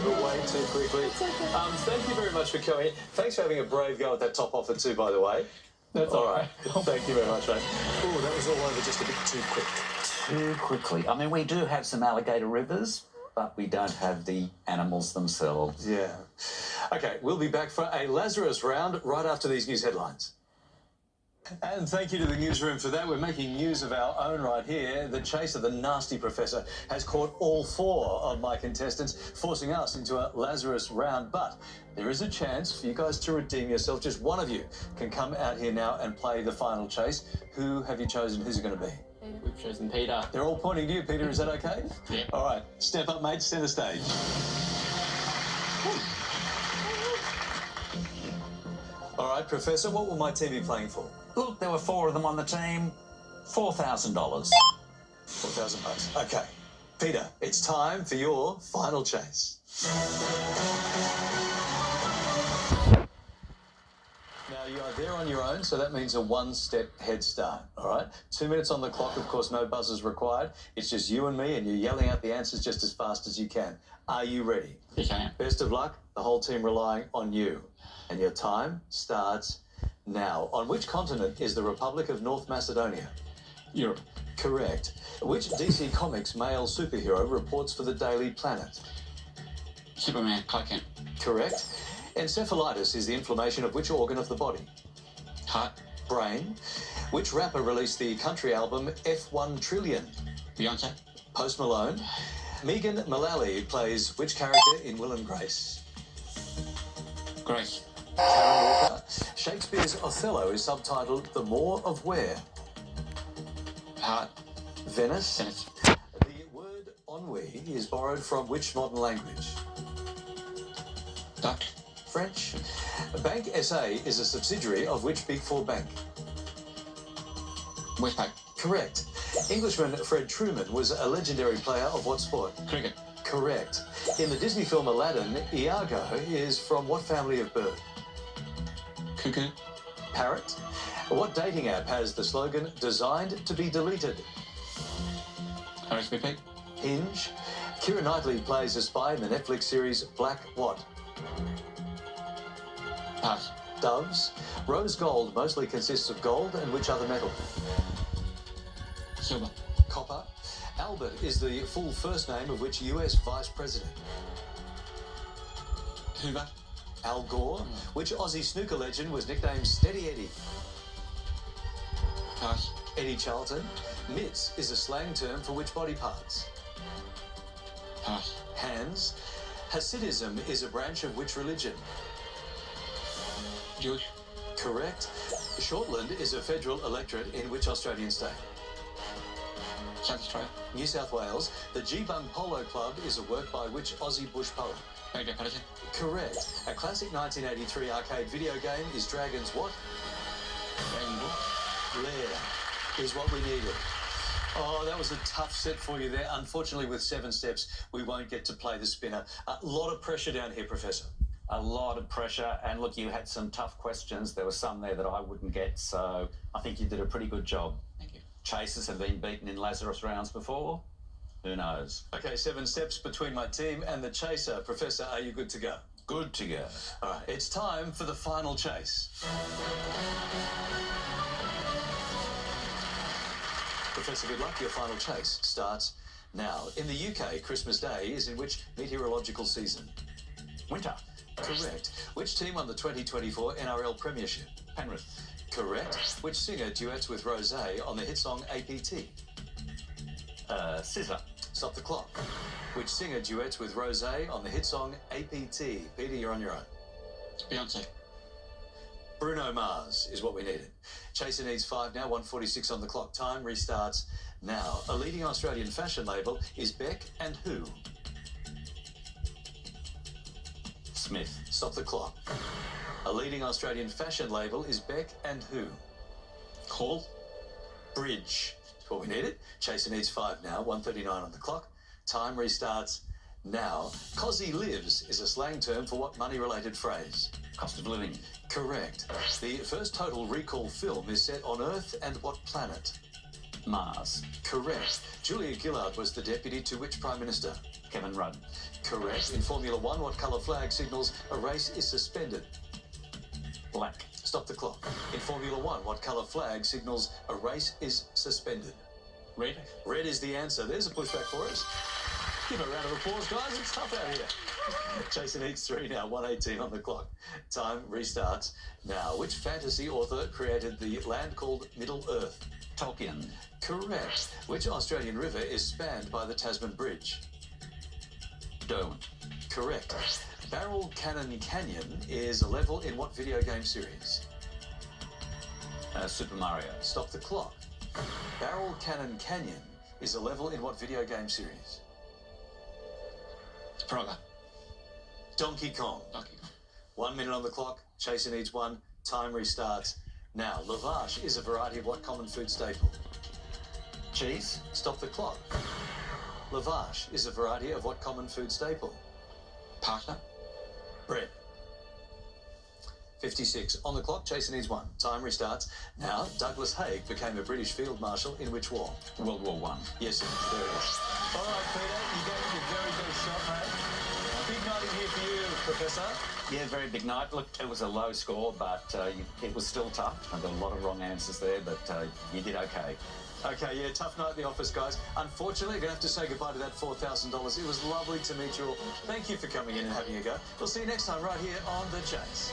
over way too quickly. Thank you very much for coming in. Thanks for having a brave go at that top offer too, by the way. That's all right. Thank you very much, mate. Oh, that was all over just a bit too quick. Too quickly. I mean, we do have some alligator rivers, but we don't have the animals themselves. Yeah. Okay, we'll be back for a Lazarus round right after these news headlines. And thank you to the newsroom for that. We're making news of our own right here. The chaser, the nasty professor, has caught all 4 of my contestants, forcing us into a Lazarus round. But there is a chance for you guys to redeem yourself. Just one of you can come out here now and play the final chase. Who have you chosen? Who's it going to be? We've chosen Peter. They're all pointing to you, Peter. Is that okay? Yeah. All right. Step up, mate. Centre stage. All right, Professor, what will my team be playing for? Look, there were 4 of them on the team. $4,000. $4,000. Okay. Peter, it's time for your final chase. Now, you are there on your own, so that means a 1-step head start, all right? 2 minutes on the clock, of course, no buzzers required. It's just you and me, and you're yelling out the answers just as fast as you can. Are you ready? Yes, I am. Best of luck, the whole team relying on you. And your time starts now. On which continent is the Republic of North Macedonia? Europe. Correct. Which DC Comics male superhero reports for the Daily Planet? Superman. Clark Kent. Correct. Encephalitis is the inflammation of which organ of the body? Heart. Brain. Which rapper released the country album F1 Trillion? Beyonce. Post Malone. Megan Mullally plays which character in Will and Grace? Grace. Karen Walker. Shakespeare's Othello is subtitled The Moor of Where? Heart. Venice. Venice. The word ennui is borrowed from which modern language? Dutch. French. Bank SA is a subsidiary of which Big Four bank? Westpac. Correct. Englishman Fred Truman was a legendary player of what sport? Cricket. Correct. In the Disney film Aladdin, Iago is from what family of bird? Cuckoo. Parrot. What dating app has the slogan designed to be deleted? RSVP. Hinge. Keira Knightley plays a spy in the Netflix series Black what? Pass. Doves. Rose gold mostly consists of gold and which other metal? Silver. Copper. Albert is the full first name of which US Vice President? Hoover. Al Gore. Which Aussie snooker legend was nicknamed Steady Eddie? Pass. Eddie Charlton. Mitts is a slang term for which body parts? Pass. Hands. Hasidism is a branch of which religion? Jewish. Correct. Shortland is a federal electorate in which Australian state? South Australia. New South Wales. The Geebung Polo Club is a work by which Aussie bush poet? Baker Patterson. Correct. A classic 1983 arcade video game is Dragon's what? Dragon Ball. Lair is what we needed. Oh, that was a tough set for you there. Unfortunately, with 7 steps, we won't get to play the spinner. A lot of pressure down here, Professor. A lot of pressure, and look, you had some tough questions. There were some there that I wouldn't get, so I think you did a pretty good job. Thank you. Chasers have been beaten in Lazarus rounds before. Who knows? Okay, 7 steps between my team and the chaser. Professor, are you good to go? Good to go. All right, it's time for the final chase. Professor, good luck. Your final chase starts now. In the UK, Christmas Day is in which meteorological season? Winter. Correct. Which team won the 2024 NRL Premiership? Penrith. Correct. Which singer duets with Rosé on the hit song APT? Scissor. Stop the clock. Which singer duets with Rosé on the hit song APT? Peter, you're on your own. Beyonce. Bruno Mars is what we needed. Chaser needs 5 now, 1:46 on the clock. Time restarts now. A leading Australian fashion label is Beck and who? Smith. Stop the clock. A leading Australian fashion label is Beck and who? Hall. Bridge. That's what we needed. Chaser needs 5 now, 1:39 on the clock. Time restarts now. Cozzy lives is a slang term for what money-related phrase? Cost of living. Correct. The first Total Recall film is set on Earth and what planet? Mars. Correct. Julia Gillard was the deputy to which Prime Minister? Kevin Rudd. Correct. In Formula One, what colour flag signals a race is suspended? Black. Stop the clock. In Formula One, what colour flag signals a race is suspended? Red. Red is the answer. There's a pushback for us. Give a round of applause, guys. It's tough out here. Jason needs 3 now, 1:18 on the clock. Time restarts. Now, which fantasy author created the land called Middle Earth? Tolkien. Correct. Which Australian river is spanned by the Tasman Bridge? Derwent. Correct. Barrel Cannon Canyon is a level in what video game series? Super Mario. Stop the clock. Barrel Cannon Canyon is a level in what video game series? Frogger. Donkey Kong. Donkey. 1 minute on the clock. Chaser needs 1. Time restarts. Now, lavash is a variety of what common food staple? Cheese. Stop the clock. Lavash is a variety of what common food staple? Pasta. Bread. 56 on the clock. Chaser needs 1. Time restarts. Now, Douglas Haig became a British field marshal in which war? World War One. Yes, it is. There it is. All right, Peter, you gave it your very best shot, mate. Big night in here for you, Professor. Yeah, very big night. Look, it was a low score, but it was still tough. I got a lot of wrong answers there, but you did okay. Okay, yeah, tough night at the office, guys. Unfortunately, you're going to have to say goodbye to that $4,000. It was lovely to meet you all. Thank you for coming in and having a go. We'll see you next time right here on The Chase.